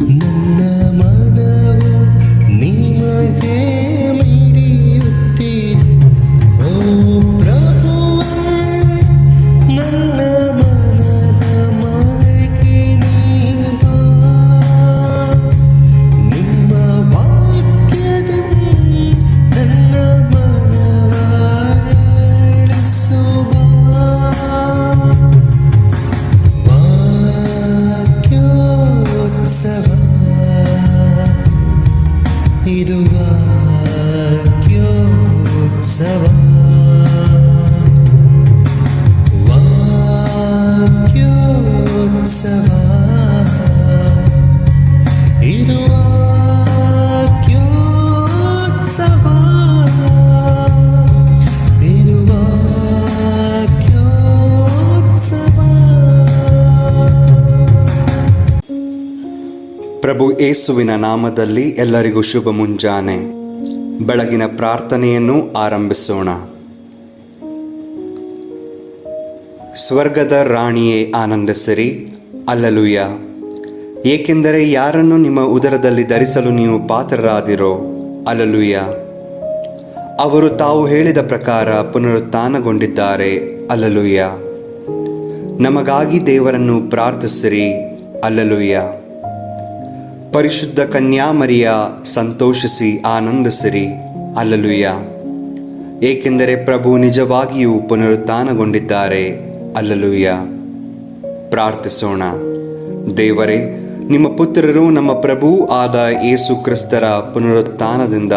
ನನ್ನ ಮನವು ನಿಮಗೆ ಮಿಡಿಯುತ್ತಿದೆ. ಓ ಪ್ರಭುವೇ, ನನ್ನ ಮನದ ಮನೆಗೆ ನೀ ಬಾ. ನಿಮ್ಮ ವಾಕ್ಯದಲ್ಲಿ ನನ್ನ ಮನವರಳಿಸುವ. ವಾಕ್ಯೋತ್ಸವ, ಇದು ವಾಕ್ಯೋತ್ಸವ. ವಾಕ್ಯೋತ್ಸವ, ಇದು ವಾಕ್ಯೋತ್ಸವ. ಇದು ವಾಕ್ಯೋತ್ಸವ. ಪ್ರಭು ಯೇಸುವಿನ ನಾಮದಲ್ಲಿ ಎಲ್ಲರಿಗೂ ಶುಭ ಮುಂಜಾನೆ. ಬೆಳಗಿನ ಪ್ರಾರ್ಥನೆಯನ್ನು ಆರಂಭಿಸೋಣ. ಸ್ವರ್ಗದ ರಾಣಿಯೇ ಆನಂದಿಸಿರಿ, ಅಲ್ಲಲುಯ್ಯ. ಏಕೆಂದರೆ ಯಾರನ್ನು ನಿಮ್ಮ ಉದರದಲ್ಲಿ ಧರಿಸಲು ನೀವು ಪಾತ್ರರಾದಿರೋ, ಅಲ್ಲಲುಯ್ಯ. ಅವರು ತಾವು ಹೇಳಿದ ಪ್ರಕಾರ ಪುನರುತ್ಥಾನಗೊಂಡಿದ್ದಾರೆ, ಅಲ್ಲಲುಯ್ಯ. ನಮಗಾಗಿ ದೇವರನ್ನು ಪ್ರಾರ್ಥಿಸಿರಿ, ಅಲ್ಲಲುಯ್ಯ. ಪರಿಶುದ್ಧ ಕನ್ಯಾಮರಿಯ ಸಂತೋಷಿಸಿ ಆನಂದಿಸಿರಿ, ಅಲ್ಲಲುಯ್ಯ. ಏಕೆಂದರೆ ಪ್ರಭು ನಿಜವಾಗಿಯೂ ಪುನರುತ್ಥಾನಗೊಂಡಿದ್ದಾರೆ, ಅಲ್ಲಲುಯ್ಯ. ಪ್ರಾರ್ಥಿಸೋಣ. ದೇವರೇ, ನಿಮ್ಮ ಪುತ್ರರು ನಮ್ಮ ಪ್ರಭು ಆದ ಯೇಸು ಕ್ರಿಸ್ತರ ಪುನರುತ್ಥಾನದಿಂದ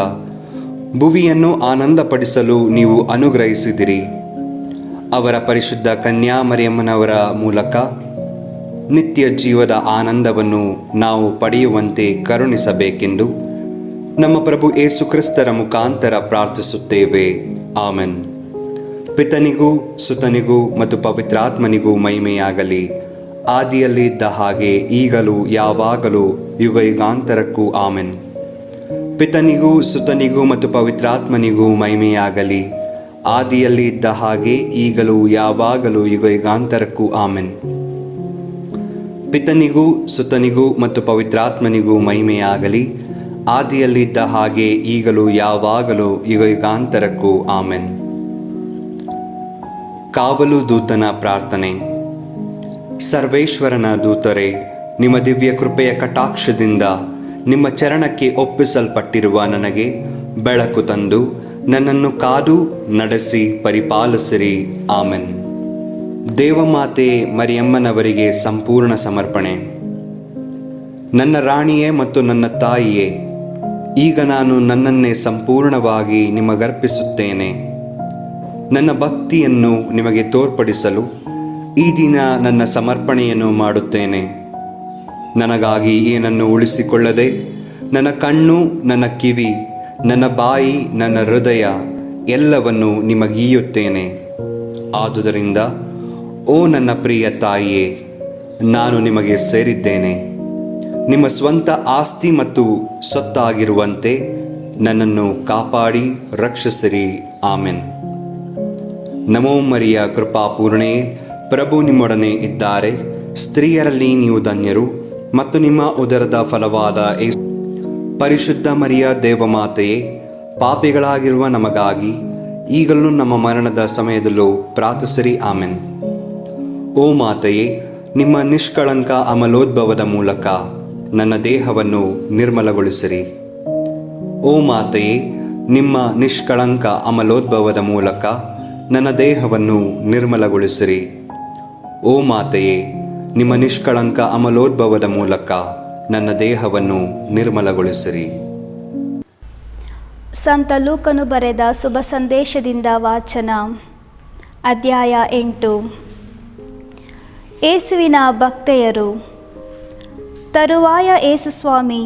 ಭುವಿಯನ್ನು ಆನಂದಪಡಿಸಲು ನೀವು ಅನುಗ್ರಹಿಸಿದಿರಿ. ಅವರ ಪರಿಶುದ್ಧ ಕನ್ಯಾಮರಿಯಮ್ಮನವರ ಮೂಲಕ ನಿತ್ಯ ಜೀವದ ಆನಂದವನ್ನು ನಾವು ಪಡೆಯುವಂತೆ ಕರುಣಿಸಬೇಕೆಂದು ನಮ್ಮ ಪ್ರಭು ಯೇಸು ಕ್ರಿಸ್ತರ ಮುಖಾಂತರ ಪ್ರಾರ್ಥಿಸುತ್ತೇವೆ. ಆಮೆನ್. ಪಿತನಿಗೂ ಸುತನಿಗೂ ಮತ್ತು ಪವಿತ್ರಾತ್ಮನಿಗೂ ಮಹಿಮೆಯಾಗಲಿ, ಆದಿಯಲ್ಲಿ ಇದ್ದ ಹಾಗೆ ಈಗಲೂ ಯಾವಾಗಲೂ ಯುಗಯುಗಾಂತರಕ್ಕೂ ಆಮೆನ್. ಪಿತನಿಗೂ ಸುತನಿಗೂ ಮತ್ತು ಪವಿತ್ರಾತ್ಮನಿಗೂ ಮಹಿಮೆಯಾಗಲಿ, ಆದಿಯಲ್ಲಿ ಇದ್ದ ಹಾಗೆ ಈಗಲೂ ಯಾವಾಗಲೂ ಯುಗಯುಗಾಂತರಕ್ಕೂ ಆಮೆನ್. ಪಿತನಿಗೂ ಸುತನಿಗೂ ಮತ್ತು ಪವಿತ್ರಾತ್ಮನಿಗೂ ಮಹಿಮೆಯಾಗಲಿ, ಆದಿಯಲ್ಲಿ ಇದ್ದ ಹಾಗೆ ಈಗಲೂ ಯಾವಾಗಲೂ ಯುಗಯುಗಾಂತರಕ್ಕೂ ಆಮೆನ್. ಕಾವಲು ದೂತನ ಪ್ರಾರ್ಥನೆ. ಸರ್ವೇಶ್ವರನ ದೂತರೇ, ನಿಮ್ಮ ದಿವ್ಯ ಕೃಪೆಯ ಕಟಾಕ್ಷದಿಂದ ನಿಮ್ಮ ಚರಣಕ್ಕೆ ಒಪ್ಪಿಸಲ್ಪಟ್ಟಿರುವ ನನಗೆ ಬೆಳಕು ತಂದು ನನ್ನನ್ನು ಕಾದು ನಡೆಸಿ ಪರಿಪಾಲಿಸಿರಿ. ಆಮೆನ್. ದೇವಮಾತೆ ಮರಿಯಮ್ಮನವರಿಗೆ ಸಂಪೂರ್ಣ ಸಮರ್ಪಣೆ. ನನ್ನ ರಾಣಿಯೇ ಮತ್ತು ನನ್ನ ತಾಯಿಯೇ, ಈಗ ನಾನು ನನ್ನನ್ನೇ ಸಂಪೂರ್ಣವಾಗಿ ನಿಮಗರ್ಪಿಸುತ್ತೇನೆ. ನನ್ನ ಭಕ್ತಿಯನ್ನು ನಿಮಗೆ ತೋರ್ಪಡಿಸಲು ಈ ದಿನ ನನ್ನ ಸಮರ್ಪಣೆಯನ್ನು ಮಾಡುತ್ತೇನೆ. ನನಗಾಗಿ ಏನನ್ನು ಉಳಿಸಿಕೊಳ್ಳದೆ ನನ್ನ ಕಣ್ಣು, ನನ್ನ ಕಿವಿ, ನನ್ನ ಬಾಯಿ, ನನ್ನ ಹೃದಯ ಎಲ್ಲವನ್ನು ನಿಮಗೀಯುತ್ತೇನೆ. ಆದುದರಿಂದ ಓ ನನ್ನ ಪ್ರಿಯ ತಾಯಿಯೇ, ನಾನು ನಿಮಗೆ ಸೇರಿದ್ದೇನೆ. ನಿಮ್ಮ ಸ್ವಂತ ಆಸ್ತಿ ಮತ್ತು ಸೊತ್ತಾಗಿರುವಂತೆ ನನ್ನನ್ನು ಕಾಪಾಡಿ ರಕ್ಷಿಸಿರಿ. ಆಮೆನ್. ನಮೋ ಮರಿಯ ಕೃಪಾಪೂರ್ಣೆಯೇ, ಪ್ರಭು ನಿಮ್ಮೊಡನೆ ಇದ್ದಾರೆ. ಸ್ತ್ರೀಯರಲ್ಲಿ ನೀವು ಧನ್ಯರು ಮತ್ತು ನಿಮ್ಮ ಉದರದ ಫಲವಾದ ಪರಿಶುದ್ಧ ಮರಿಯ ದೇವಮಾತೆಯೇ, ಪಾಪಿಗಳಾಗಿರುವ ನಮಗಾಗಿ ಈಗಲೂ ನಮ್ಮ ಮರಣದ ಸಮಯದಲ್ಲೂ ಪ್ರಾರ್ಥಿಸಿರಿ. ಆಮೆನ್. ಓ ಮಾತೆಯೇ, ನಿಮ್ಮ ನಿಷ್ಕಳಂಕ ಅಮಲೋದ್ಭವದ ಮೂಲಕ ನನ್ನ ದೇಹವನ್ನು ನಿರ್ಮಲಗೊಳಿಸಿರಿ. ಓ ಮಾತೆಯೇ, ನಿಮ್ಮ ನಿಷ್ಕಳಂಕ ಅಮಲೋದ್ಭವದ ಮೂಲಕ ನನ್ನ ದೇಹವನ್ನು ನಿರ್ಮಲಗೊಳಿಸಿರಿ. ಓ ಮಾತೆಯೇ, ನಿಮ್ಮ ನಿಷ್ಕಳಂಕ ಅಮಲೋದ್ಭವದ ಮೂಲಕ ನನ್ನ ದೇಹವನ್ನು ನಿರ್ಮಲಗೊಳಿಸಿರಿ. ಸಂತ ಲೂಕನು ಬರೆದ ಶುಭ ಸಂದೇಶದಿಂದ ವಾಚನ. ಅಧ್ಯಾಯ 8. ಯೇಸುವಿನ ಭಕ್ತೆಯರು. ತರುವಾಯ ಯೇಸುಸ್ವಾಮಿ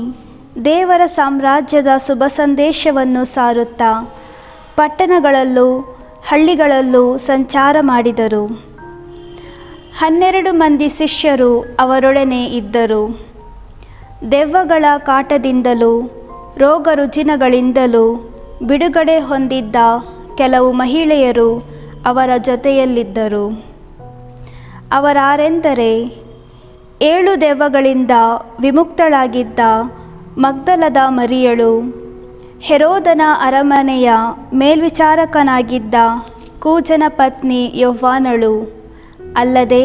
ದೇವರ ಸಾಮ್ರಾಜ್ಯದ ಶುಭ ಸಂದೇಶವನ್ನು ಸಾರುತ್ತಾ ಪಟ್ಟಣಗಳಲ್ಲೂ ಹಳ್ಳಿಗಳಲ್ಲೂ ಸಂಚಾರ ಮಾಡಿದರು. 12 ಮಂದಿ ಶಿಷ್ಯರು ಅವರೊಡನೆ ಇದ್ದರು. ದೆವ್ವಗಳ ಕಾಟದಿಂದಲೂ ರೋಗ ರುಜಿನಗಳಿಂದಲೂ ಬಿಡುಗಡೆ ಹೊಂದಿದ್ದ ಕೆಲವು ಮಹಿಳೆಯರು ಅವರ ಜೊತೆಯಲ್ಲಿದ್ದರು. ಅವರಾರೆಂದರೆ 7 ದೆವ್ವಗಳಿಂದ ವಿಮುಕ್ತಳಾಗಿದ್ದ ಮಗ್ದಲದ ಮರಿಯಳು, ಹೆರೋದನ ಅರಮನೆಯ ಮೇಲ್ವಿಚಾರಕನಾಗಿದ್ದ ಕೂಜನ ಪತ್ನಿ ಯೊವ್ವಾನಳು, ಅಲ್ಲದೆ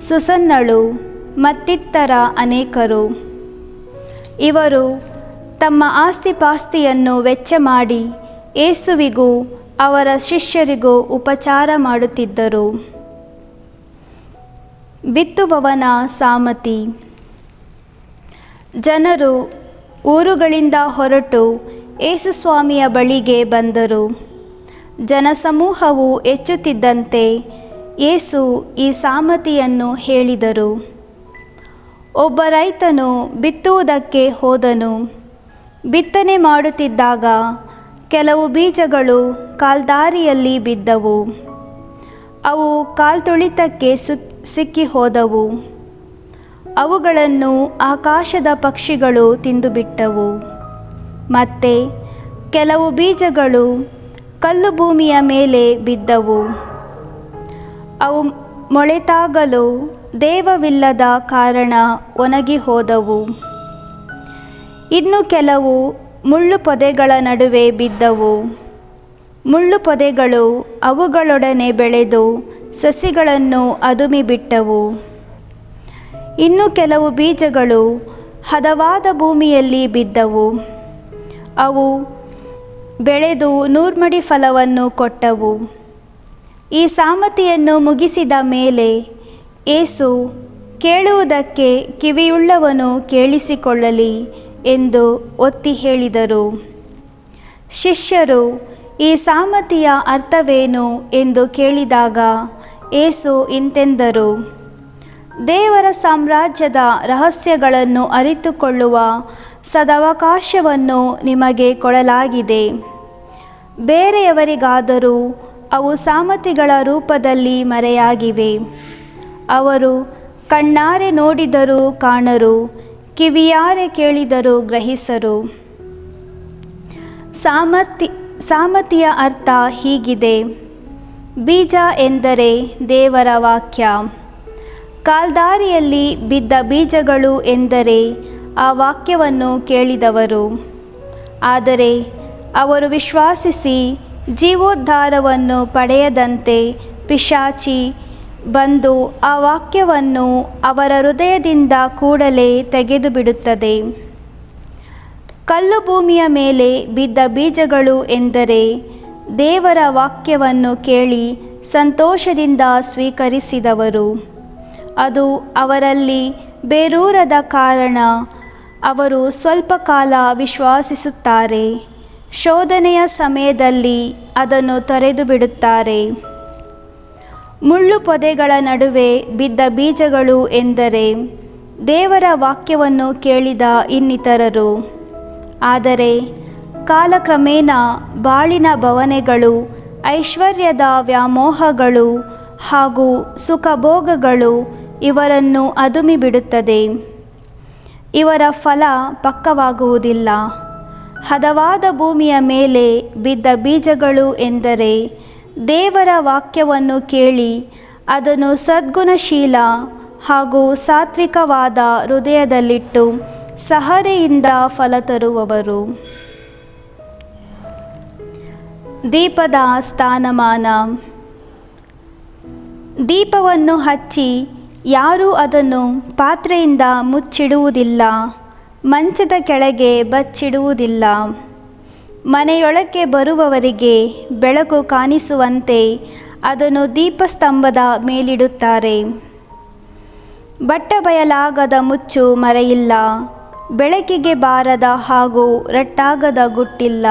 ಸುಸನ್ನಳು ಮತ್ತಿತರ ಅನೇಕರು. ಇವರು ತಮ್ಮ ಆಸ್ತಿಪಾಸ್ತಿಯನ್ನು ವೆಚ್ಚ ಮಾಡಿ ಯೇಸುವಿಗೂ ಅವರ ಶಿಷ್ಯರಿಗೂ ಉಪಚಾರ ಮಾಡುತ್ತಿದ್ದರು. ಬಿತ್ತುವವನ ಸಾಮತಿ. ಜನರು ಊರುಗಳಿಂದ ಹೊರಟು ಯೇಸುಸ್ವಾಮಿಯ ಬಳಿಗೆ ಬಂದರು. ಜನಸಮೂಹವು ಹೆಚ್ಚುತ್ತಿದ್ದಂತೆ ಯೇಸು ಈ ಸಾಮತಿಯನ್ನು ಹೇಳಿದರು. ಒಬ್ಬ ರೈತನು ಬಿತ್ತುವುದಕ್ಕೆ ಹೋದನು. ಬಿತ್ತನೆ ಮಾಡುತ್ತಿದ್ದಾಗ ಕೆಲವು ಬೀಜಗಳು ಕಾಲ್ದಾರಿಯಲ್ಲಿ ಬಿದ್ದವು. ಅವು ಕಾಲ್ತುಳಿತಕ್ಕೆ ಸಿಕ್ಕಿ ಹೋದವು. ಅವುಗಳನ್ನು ಆಕಾಶದ ಪಕ್ಷಿಗಳು ತಿಂದುಬಿಟ್ಟವು. ಮತ್ತೆ ಕೆಲವು ಬೀಜಗಳು ಕಲ್ಲು ಭೂಮಿಯ ಮೇಲೆ ಬಿದ್ದವು. ಅವು ಮೊಳೆತಾಗಲು ದೇವವಿಲ್ಲದ ಕಾರಣ ಒಣಗಿ ಹೋದವು. ಇನ್ನು ಕೆಲವು ಮುಳ್ಳು ಪೊದೆಗಳ ನಡುವೆ ಬಿದ್ದವು. ಮುಳ್ಳು ಪೊದೆಗಳು ಅವುಗಳೊಡನೆ ಬೆಳೆದು ಸಸಿಗಳನ್ನು ಅದುಮಿಬಿಟ್ಟವು. ಇನ್ನು ಕೆಲವು ಬೀಜಗಳು ಹದವಾದ ಭೂಮಿಯಲ್ಲಿ ಬಿದ್ದವು. ಅವು ಬೆಳೆದು 100 ಮಡಿ ಫಲವನ್ನು ಕೊಟ್ಟವು. ಈ ಸಾಮತಿಯನ್ನು ಮುಗಿಸಿದ ಮೇಲೆ ಯೇಸು, ಕೇಳುವುದಕ್ಕೆ ಕಿವಿಯುಳ್ಳವನು ಕೇಳಿಸಿಕೊಳ್ಳಲಿ ಎಂದು ಒತ್ತಿ ಹೇಳಿದರು. ಶಿಷ್ಯರು ಈ ಸಾಮತಿಯ ಅರ್ಥವೇನು ಎಂದು ಕೇಳಿದಾಗ ಯೇಸು ಇಂತೆಂದರು. ದೇವರ ಸಾಮ್ರಾಜ್ಯದ ರಹಸ್ಯಗಳನ್ನು ಅರಿತುಕೊಳ್ಳುವ ಸದವಕಾಶವನ್ನು ನಿಮಗೆ ಕೊಡಲಾಗಿದೆ. ಬೇರೆಯವರಿಗಾದರೂ ಅವು ಸಾಮತಿಗಳ ರೂಪದಲ್ಲಿ ಮರೆಯಾಗಿವೆ. ಅವರು ಕಣ್ಣಾರೆ ನೋಡಿದರೂ ಕಾಣರು, ಕಿವಿಯಾರೆ ಕೇಳಿದರೂ ಗ್ರಹಿಸರು. ಸಾಮತಿಯ ಅರ್ಥ ಹೀಗಿದೆ. ಬೀಜ ಎಂದರೆ ದೇವರ ವಾಕ್ಯ. ಕಾಲ್ದಾರಿಯಲ್ಲಿ ಬಿದ್ದ ಬೀಜಗಳು ಎಂದರೆ ಆ ವಾಕ್ಯವನ್ನು ಕೇಳಿದವರು. ಆದರೆ ಅವರು ವಿಶ್ವಾಸಿಸಿ ಜೀವೋದ್ಧಾರವನ್ನು ಪಡೆಯದಂತೆ ಪಿಶಾಚಿ ಬಂದು ಆ ವಾಕ್ಯವನ್ನು ಅವರ ಹೃದಯದಿಂದ ಕೂಡಲೇ ತೆಗೆದುಬಿಡುತ್ತದೆ. ಕಲ್ಲು ಭೂಮಿಯ ಮೇಲೆ ಬಿದ್ದ ಬೀಜಗಳು ಎಂದರೆ ದೇವರ ವಾಕ್ಯವನ್ನು ಕೇಳಿ ಸಂತೋಷದಿಂದ ಸ್ವೀಕರಿಸಿದವರು. ಅದು ಅವರಲ್ಲಿ ಬೇರೂರದ ಕಾರಣ ಅವರು ಸ್ವಲ್ಪ ಕಾಲ ವಿಶ್ವಾಸಿಸುತ್ತಾರೆ. ಶೋಧನೆಯ ಸಮಯದಲ್ಲಿ ಅದನ್ನು ತೊರೆದು ಬಿಡುತ್ತಾರೆ. ಮುಳ್ಳು ಪೊದೆಗಳ ನಡುವೆ ಬಿದ್ದ ಬೀಜಗಳು ಎಂದರೆ ದೇವರ ವಾಕ್ಯವನ್ನು ಕೇಳಿದ ಇನ್ನಿತರರು. ಆದರೆ ಕಾಲಕ್ರಮೇಣ ಬಾಳಿನ ಭಾವನೆಗಳು, ಐಶ್ವರ್ಯದ ವ್ಯಾಮೋಹಗಳು ಹಾಗೂ ಸುಖಭೋಗಗಳು ಇವರನ್ನು ಅದುಮಿಬಿಡುತ್ತದೆ. ಇವರ ಫಲ ಪಕ್ವವಾಗುವುದಿಲ್ಲ. ಹದವಾದ ಭೂಮಿಯ ಮೇಲೆ ಬಿದ್ದ ಬೀಜಗಳು ಎಂದರೆ ದೇವರ ವಾಕ್ಯವನ್ನು ಕೇಳಿ ಅದನ್ನು ಸದ್ಗುಣಶೀಲ ಹಾಗೂ ಸಾತ್ವಿಕವಾದ ಹೃದಯದಲ್ಲಿಟ್ಟು ಸಹನೆಯಿಂದ ಫಲ ತರುವವರು. ದೀಪದ ಸ್ಥಾನಮಾನ. ದೀಪವನ್ನು ಹಚ್ಚಿ ಯಾರೂ ಅದನ್ನು ಪಾತ್ರೆಯಿಂದ ಮುಚ್ಚಿಡುವುದಿಲ್ಲ, ಮಂಚದ ಕೆಳಗೆ ಬಚ್ಚಿಡುವುದಿಲ್ಲ. ಮನೆಯೊಳಕ್ಕೆ ಬರುವವರಿಗೆ ಬೆಳಕು ಕಾಣಿಸುವಂತೆ ಅದನ್ನು ದೀಪಸ್ತಂಭದ ಮೇಲಿಡುತ್ತಾರೆ. ಬಟ್ಟಬಯಲಾಗದ ಮುಚ್ಚು ಮರೆಯಿಲ್ಲ, ಬೆಳಕಿಗೆ ಬಾರದ ಹಾಗೂ ರಟ್ಟಾಗದ ಗುಟ್ಟಿಲ್ಲ.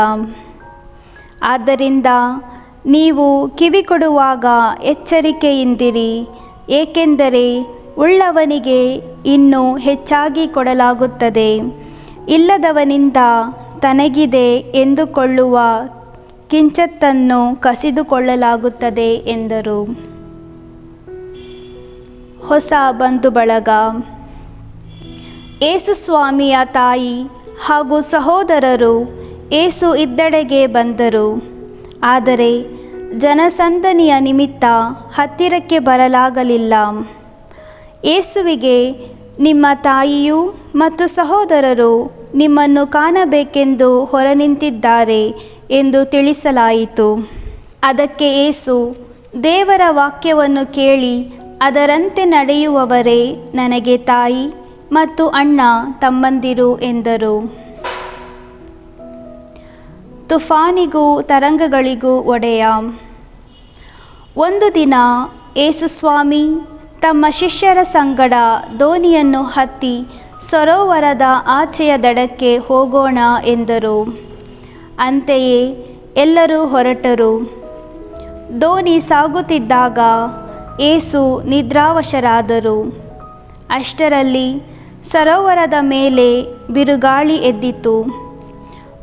ಆದ್ದರಿಂದ ನೀವು ಕಿವಿ ಕೊಡುವಾಗ ಎಚ್ಚರಿಕೆಯಿಂದಿರಿ, ಏಕೆಂದರೆ ಉಳ್ಳವನಿಗೆ ಇನ್ನೂ ಹೆಚ್ಚಾಗಿ ಕೊಡಲಾಗುತ್ತದೆ, ಇಲ್ಲದವನಿಂದ ತನಗಿದೆ ಎಂದುಕೊಳ್ಳುವ ಕಿಂಚತ್ತನ್ನು ಕಸಿದುಕೊಳ್ಳಲಾಗುತ್ತದೆ ಎಂದರು. ಹೊಸ ಬಂಧು ಬಳಗ. ಯೇಸುಸ್ವಾಮಿಯ ತಾಯಿ ಹಾಗೂ ಸಹೋದರರು ಯೇಸು ಇದ್ದಡೆಗೆ ಬಂದರು. ಆದರೆ ಜನಸಂದಣಿಯ ನಿಮಿತ್ತ ಹತ್ತಿರಕ್ಕೆ ಬರಲಾಗಲಿಲ್ಲ. ಯೇಸುವಿಗೆ ನಿಮ್ಮ ತಾಯಿಯೂ ಮತ್ತು ಸಹೋದರರು ನಿಮ್ಮನ್ನು ಕಾಣಬೇಕೆಂದು ಹೊರನಿಂತಿದ್ದಾರೆ ಎಂದು ತಿಳಿಸಲಾಯಿತು. ಅದಕ್ಕೆ ಯೇಸು, ದೇವರ ವಾಕ್ಯವನ್ನು ಕೇಳಿ ಅದರಂತೆ ನಡೆಯುವವರೇ ನನಗೆ ತಾಯಿ ಮತ್ತು ಅಣ್ಣ ತಮ್ಮಂದಿರು ಎಂದರು. ತುಫಾನಿಗೂ ತರಂಗಗಳಿಗೂ ಒಡೆಯ. ಒಂದು ದಿನ ಯೇಸುಸ್ವಾಮಿ ತಮ್ಮ ಶಿಷ್ಯರ ಸಂಗಡ ದೋಣಿಯನ್ನು ಹತ್ತಿ ಸರೋವರದ ಆಚೆಯ ದಡಕ್ಕೆ ಹೋಗೋಣ ಎಂದರು. ಅಂತೆಯೇ ಎಲ್ಲರೂ ಹೊರಟರು. ದೋಣಿ ಸಾಗುತ್ತಿದ್ದಾಗ ಯೇಸು ನಿದ್ರಾವಶರಾದರು. ಅಷ್ಟರಲ್ಲಿ ಸರೋವರದ ಮೇಲೆ ಬಿರುಗಾಳಿ ಎದ್ದಿತು.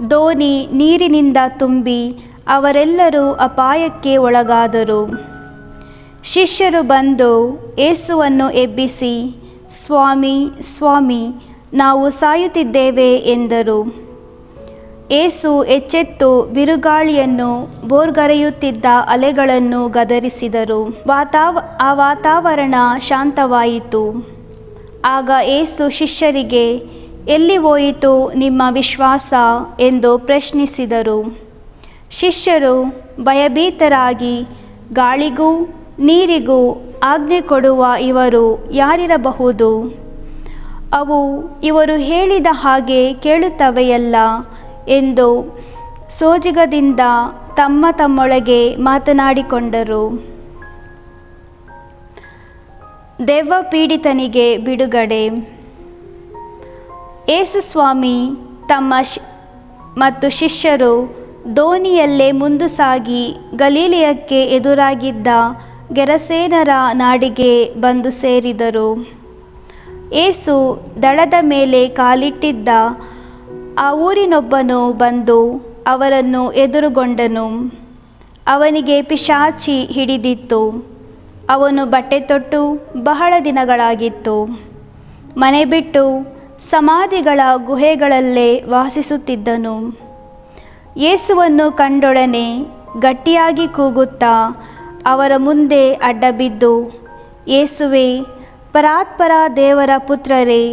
ದೋಣಿ ನೀರಿನಿಂದ ತುಂಬಿ ಅವರೆಲ್ಲರೂ ಅಪಾಯಕ್ಕೆ ಒಳಗಾದರು. ಶಿಷ್ಯರು ಬಂದು ಯೇಸುವನ್ನು ಎಬ್ಬಿಸಿ, ಸ್ವಾಮಿ, ಸ್ವಾಮಿ, ನಾವು ಸಾಯುತ್ತಿದ್ದೇವೆ ಎಂದರು. ಯೇಸು ಎಚ್ಚೆತ್ತು ಬಿರುಗಾಳಿಯನ್ನು, ಬೋರ್ಗರೆಯುತ್ತಿದ್ದ ಅಲೆಗಳನ್ನು ಗದರಿಸಿದರು. ಆ ವಾತಾವರಣ ಶಾಂತವಾಯಿತು. ಆಗ ಯೇಸು ಶಿಷ್ಯರಿಗೆ, ಎಲ್ಲಿ ಹೋಯಿತು ನಿಮ್ಮ ವಿಶ್ವಾಸ ಎಂದು ಪ್ರಶ್ನಿಸಿದರು. ಶಿಷ್ಯರು ಭಯಭೀತರಾಗಿ, ಗಾಳಿಗೂ ನೀರಿಗೂ ಆಜ್ಞೆ ಕೊಡುವ ಇವರು ಯಾರಿರಬಹುದು? ಅವು ಇವರು ಹೇಳಿದ ಹಾಗೆ ಕೇಳುತ್ತವೆಯಲ್ಲ ಎಂದು ಸೋಜಿಗದಿಂದ ತಮ್ಮೊಳಗೆ ಮಾತನಾಡಿಕೊಂಡರು. ದೆವ್ವ ಪೀಡಿತನಿಗೆ ಬಿಡುಗಡೆ. ಯೇಸುಸ್ವಾಮಿ ಮತ್ತು ಶಿಷ್ಯರು ದೋಣಿಯಲ್ಲೇ ಮುಂದೆ ಸಾಗಿ ಗಲಿಲಾಯಕ್ಕೆ ಎದುರಾಗಿದ್ದ ಗೆರಸೇನರ ನಾಡಿಗೆ ಬಂದು ಸೇರಿದರು. ಯೇಸು ದಡದ ಮೇಲೆ ಕಾಲಿಟ್ಟಿದ್ದ ಆ ಊರಿನೊಬ್ಬನು ಬಂದು ಅವರನ್ನು ಎದುರುಗೊಂಡನು. ಅವನಿಗೆ ಪಿಶಾಚಿ ಹಿಡಿದಿತ್ತು. ಅವನು ಬಟ್ಟೆ ತೊಟ್ಟು ಬಹಳ ದಿನಗಳಾಗಿತ್ತು. ಮನೆ ಬಿಟ್ಟು ಸಮಾಧಿಗಳ ಗುಹೆಗಳಲ್ಲೇ ವಾಸಿಸುತ್ತಿದ್ದನು. ಯೇಸುವನ್ನು ಕಂಡೊಡನೆ ಗಟ್ಟಿಯಾಗಿ ಕೂಗುತ್ತಾ ಅವರ ಮುಂದೆ ಅಡ್ಡಬಿದ್ದು, ಯೇಸುವೇ, ಪರಾತ್ಪರ ದೇವರ ಪುತ್ರರೇ,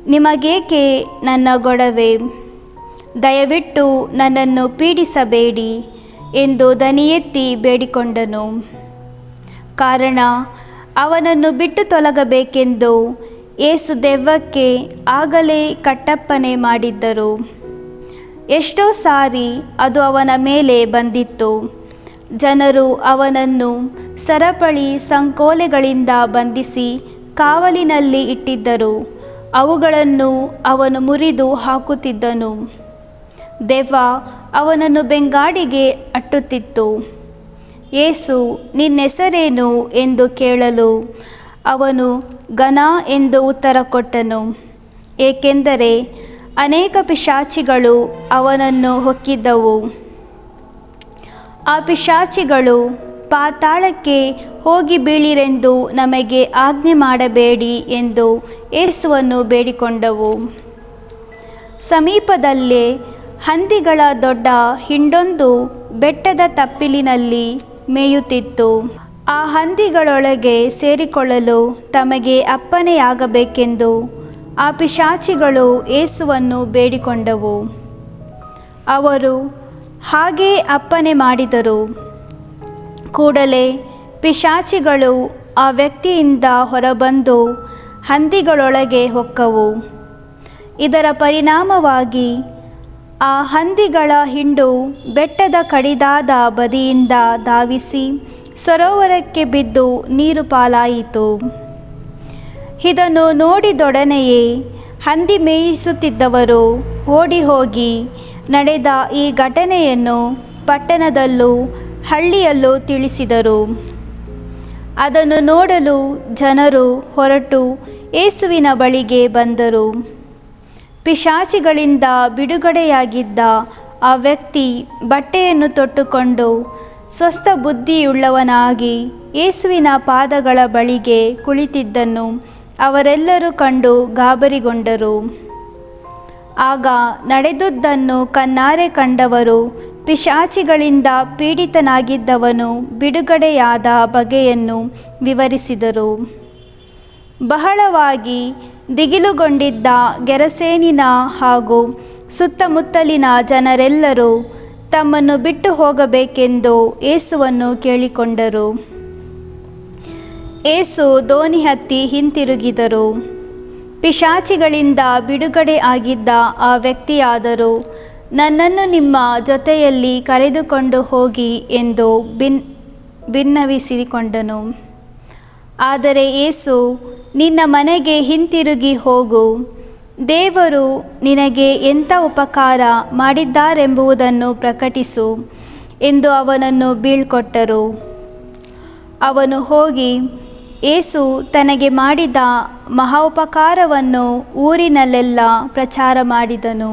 ನಿಮಗೇಕೆ ನನ್ನ ಗೊಡವೆ? ದಯವಿಟ್ಟು ನನ್ನನ್ನು ಪೀಡಿಸಬೇಡಿ ಎಂದು ದನಿ ಎತ್ತಿ ಬೇಡಿಕೊಂಡನು. ಕಾರಣ ಅವನನ್ನು ಬಿಟ್ಟು ತೊಲಗಬೇಕೆಂದು ಯೇಸು ದೆವ್ವಕ್ಕೆ ಆಗಲೇ ಕಟ್ಟಪ್ಪಣೆ ಮಾಡಿದ್ದರು. ಎಷ್ಟೋ ಸಾರಿ ಅದು ಅವನ ಮೇಲೆ ಬಂದಿತ್ತು. ಜನರು ಅವನನ್ನು ಸರಪಳಿ ಸಂಕೋಲೆಗಳಿಂದ ಬಂಧಿಸಿ ಕಾವಲಿನಲ್ಲಿ ಇಟ್ಟಿದ್ದರು. ಅವುಗಳನ್ನು ಅವನು ಮುರಿದು ಹಾಕುತ್ತಿದ್ದನು. ದೆವ್ವ ಅವನನ್ನು ಬೆಂಗಾಡಿಗೆ ಅಟ್ಟುತ್ತಿತ್ತು. ಯೇಸು, ನಿನ್ನೆಸರೇನು ಎಂದು ಕೇಳಲು ಅವನು ಘನ ಎಂದು ಉತ್ತರ ಕೊಟ್ಟನು. ಏಕೆಂದರೆ ಅನೇಕ ಪಿಶಾಚಿಗಳು ಅವನನ್ನು ಹೊಕ್ಕಿದ್ದವು. ಆ ಪಿಶಾಚಿಗಳು, ಪಾತಾಳಕ್ಕೆ ಹೋಗಿ ಬೀಳಿರೆಂದು ನಮಗೆ ಆಜ್ಞೆ ಮಾಡಬೇಡಿ ಎಂದು ಯೇಸುವನ್ನು ಬೇಡಿಕೊಂಡವು. ಸಮೀಪದಲ್ಲೇ ಹಂದಿಗಳ ದೊಡ್ಡ ಹಿಂಡೊಂದು ಬೆಟ್ಟದ ತಪ್ಪಲಿನಲ್ಲಿ ಮೇಯುತ್ತಿತ್ತು. ಆ ಹಂದಿಗಳೊಳಗೆ ಸೇರಿಕೊಳ್ಳಲು ತಮಗೆ ಅಪ್ಪಣೆಯಾಗಬೇಕೆಂದು ಆ ಪಿಶಾಚಿಗಳು ಯೇಸುವನ್ನು ಬೇಡಿಕೊಂಡವು. ಅವರು ಹಾಗೇ ಅಪ್ಪಣೆ ಮಾಡಿದರು. ಕೂಡಲೇ ಪಿಶಾಚಿಗಳು ಆ ವ್ಯಕ್ತಿಯಿಂದ ಹೊರಬಂದು ಹಂದಿಗಳೊಳಗೆ ಹೊಕ್ಕವು. ಇದರ ಪರಿಣಾಮವಾಗಿ ಆ ಹಂದಿಗಳ ಹಿಂಡು ಬೆಟ್ಟದ ಕಡಿದಾದ ಬದಿಯಿಂದ ಧಾವಿಸಿ ಸರೋವರಕ್ಕೆ ಬಿದ್ದು ನೀರು ಪಾಲಾಯಿತು. ಇದನ್ನು ನೋಡಿದೊಡನೆಯೇ ಹಂದಿ ಮೇಯಿಸುತ್ತಿದ್ದವರು ಓಡಿ ಹೋಗಿ ನಡೆದ ಈ ಘಟನೆಯನ್ನು ಪಟ್ಟಣದಲ್ಲೂ ಹಳ್ಳಿಯಲ್ಲೂ ತಿಳಿಸಿದರು. ಅದನ್ನು ನೋಡಲು ಜನರು ಹೊರಟು ಯೇಸುವಿನ ಬಳಿಗೆ ಬಂದರು. ಪಿಶಾಚಿಗಳಿಂದ ಬಿಡುಗಡೆಯಾಗಿದ್ದ ಆ ವ್ಯಕ್ತಿ ಬಟ್ಟೆಯನ್ನು ತೊಟ್ಟುಕೊಂಡು ಸ್ವಸ್ಥ ಬುದ್ಧಿಯುಳ್ಳವನಾಗಿ ಯೇಸುವಿನ ಪಾದಗಳ ಬಳಿಗೆ ಕುಳಿತಿದ್ದನ್ನು ಅವರೆಲ್ಲರೂ ಕಂಡು ಗಾಬರಿಗೊಂಡರು. ಆಗ ನಡೆದುದನ್ನು ಕಣ್ಣಾರೆ ಕಂಡವರು ಪಿಶಾಚಿಗಳಿಂದ ಪೀಡಿತನಾಗಿದ್ದವನು ಬಿಡುಗಡೆಯಾದ ಬಗೆಯನ್ನು ವಿವರಿಸಿದರು. ಬಹಳವಾಗಿ ದಿಗಿಲುಗೊಂಡಿದ್ದ ಗೆರಸೇನಿನ ಹಾಗೂ ಸುತ್ತಮುತ್ತಲಿನ ಜನರೆಲ್ಲರೂ ತಮ್ಮನ್ನು ಬಿಟ್ಟು ಹೋಗಬೇಕೆಂದು ಯೇಸುವನ್ನು ಕೇಳಿಕೊಂಡರು. ಯೇಸು ದೋಣಿ ಹತ್ತಿ ಹಿಂತಿರುಗಿದರು. ಪಿಶಾಚಿಗಳಿಂದ ಬಿಡುಗಡೆ ಆಗಿದ್ದ ಆ ವ್ಯಕ್ತಿಯಾದರೂ ನನ್ನನ್ನು ನಿಮ್ಮ ಜೊತೆಯಲ್ಲಿ ಕರೆದುಕೊಂಡು ಹೋಗಿ ಎಂದು ಭಿನ್ನವಿಸಿಕೊಂಡನು. ಆದರೆ ಯೇಸು, ನಿನ್ನ ಮನೆಗೆ ಹಿಂತಿರುಗಿ ಹೋಗು, ದೇವರು ನಿನಗೆ ಎಂಥ ಉಪಕಾರ ಮಾಡಿದ್ದಾರೆಂಬುದನ್ನು ಪ್ರಕಟಿಸು ಎಂದು ಅವನನ್ನು ಬೀಳ್ಕೊಟ್ಟರು. ಅವನು ಹೋಗಿ ಯೇಸು ತನಗೆ ಮಾಡಿದ ಮಹೋಪಕಾರವನ್ನು ಊರಿನಲ್ಲೆಲ್ಲ ಪ್ರಚಾರ ಮಾಡಿದನು.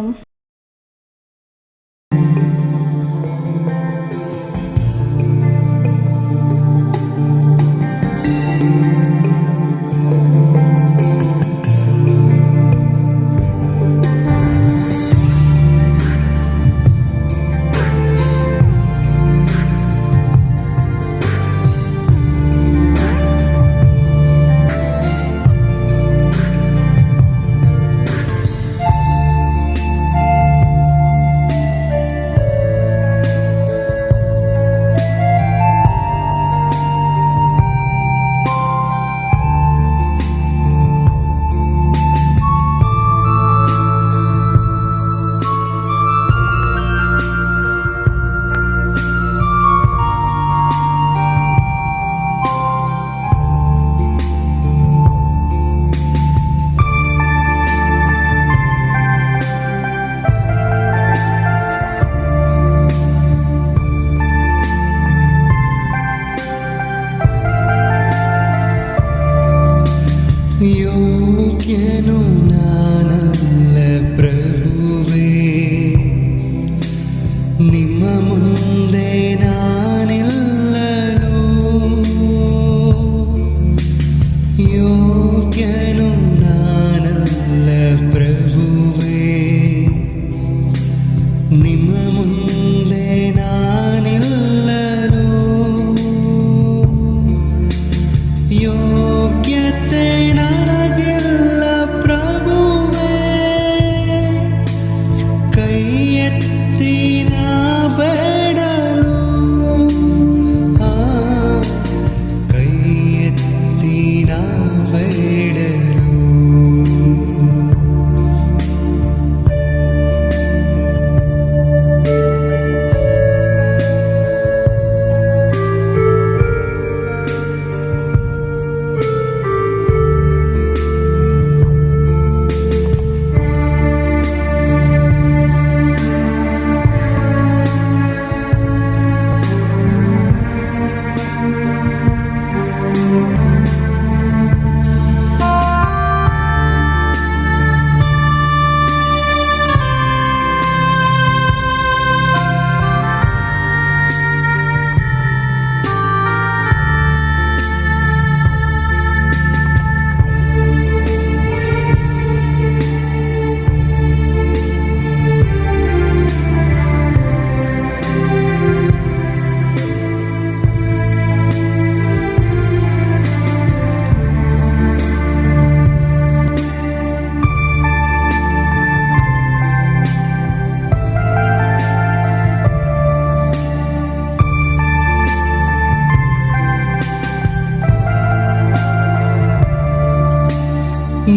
ಯೋಗ್ಯನು ನಾನಲ್ಲ ಪ್ರಭುವೇ, ನಿಮ್ಮ ಮುಂದೆ ನಾನೆಲ್ಲರೂ ಯೋಗ್ಯನು ನಾನಲ್ಲ ಪ್ರಭುವೇ, ನಿಮ್ಮ ಮುಂದೆ ನಾನೆಲ್ಲರೂ ಯೋಗ್ಯತೆ ನನಗಿಲ್ಲ ಪ್ರಭುವೇ, ಕೈ ಎತ್ತಿ ನಾ ಬೇಡಲು, ಕೈ ಎತ್ತಿ ನಾ ಬೇಡಲು.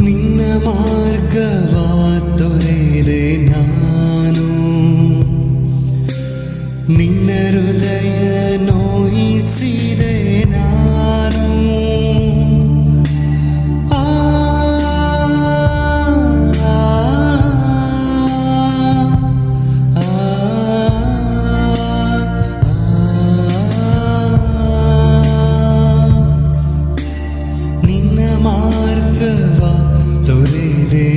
ನಿನ್ನ ಮಾರ್ಗವ ತೊರೆದೆ ನಾನು, ನಿನ್ನ ಹೃದಯ ನೋಯಿಸಿದೆ ನಾನು. ನಿನ್ನ ಮಾರ್ಗವ ತೊರೆದೆ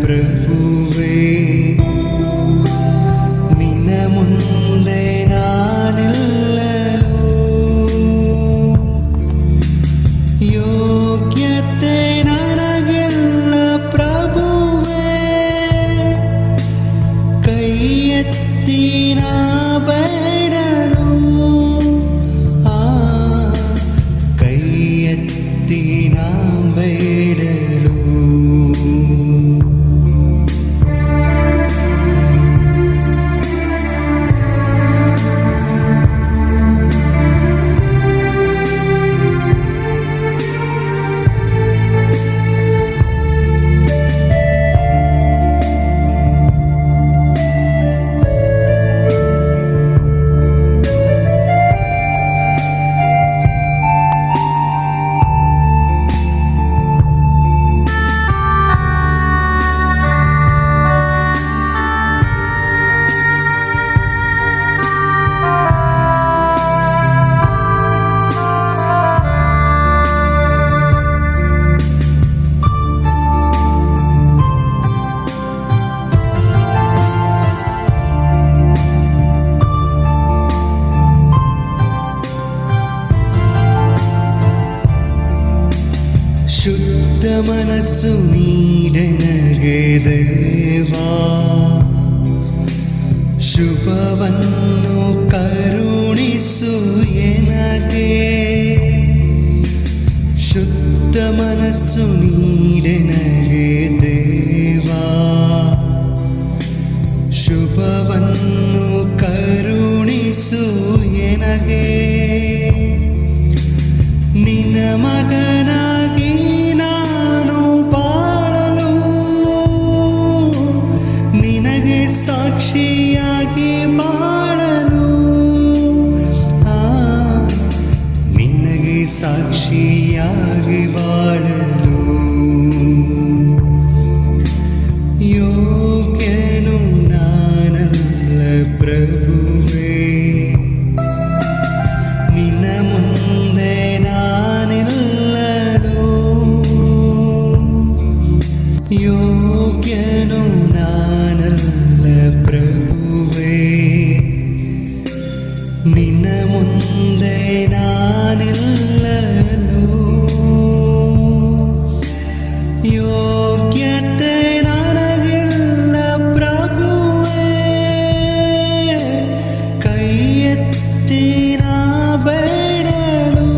ಪ್ರಭುವೇ ನಿನ್ನ ಮುಂದೆ ನಾನೆಲ್ಲರೂ ಯೋಗ್ಯತೆ ನನಗೆಲ್ಲ ಪ್ರಭುವೇ ಕೈ ಎತ್ತಿ ನಾ ಬೇಡನು ಕೈ ಎತ್ತಿ ನಾ ಬೇಡಲು ಶುದ್ಧ ಮನಸ್ಸು ನೀಡೆನಗೆ ದೇವಾ ಶುಭವನ್ನು ಕರುಣಿಸು ಎನಗೆ ಶುದ್ಧ ಮನಸ್ಸು ನೀಡೆನಗೆ ದೇವಾ ಶುಭವನ್ನು ಕರುಣಿಸು ಎನಗೆ ನಿನ್ನ ಮಗನಾಗಿ ನಾನು ಬಾಳಲು ನಿನಗೆ ಸಾಕ್ಷಿಯಾಗಿ ಬಾಳಲು ನಿನಗೆ ಸಾಕ್ಷಿಯಾಗಿ ಬಾಳಲು ಯೋಗ್ಯನು ನಾನಲ್ಲ ಪ್ರಭುವೇ ನಿನ್ನ ಮುಂದೆ ನಾನೆಲ್ಲರೂ ಯೋಗ್ಯನು ನಾನಲ್ಲ ಪ್ರಭುವೇ ನಿನ್ನ ಮುಂದೆ ನಾನೆಲ್ಲರೂ ಯೋಗ್ಯತೆ ನನಗೆಲ್ಲ ಪ್ರಭುವೇ ಕೈ ಎತ್ತಿ ನಾ ಬೇಡಲು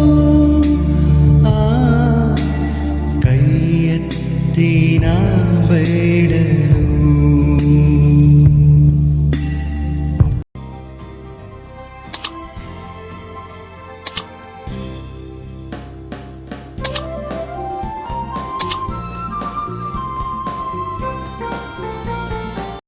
ಕೈ ಎತ್ತಿ ನಾ ಬೇಡಲು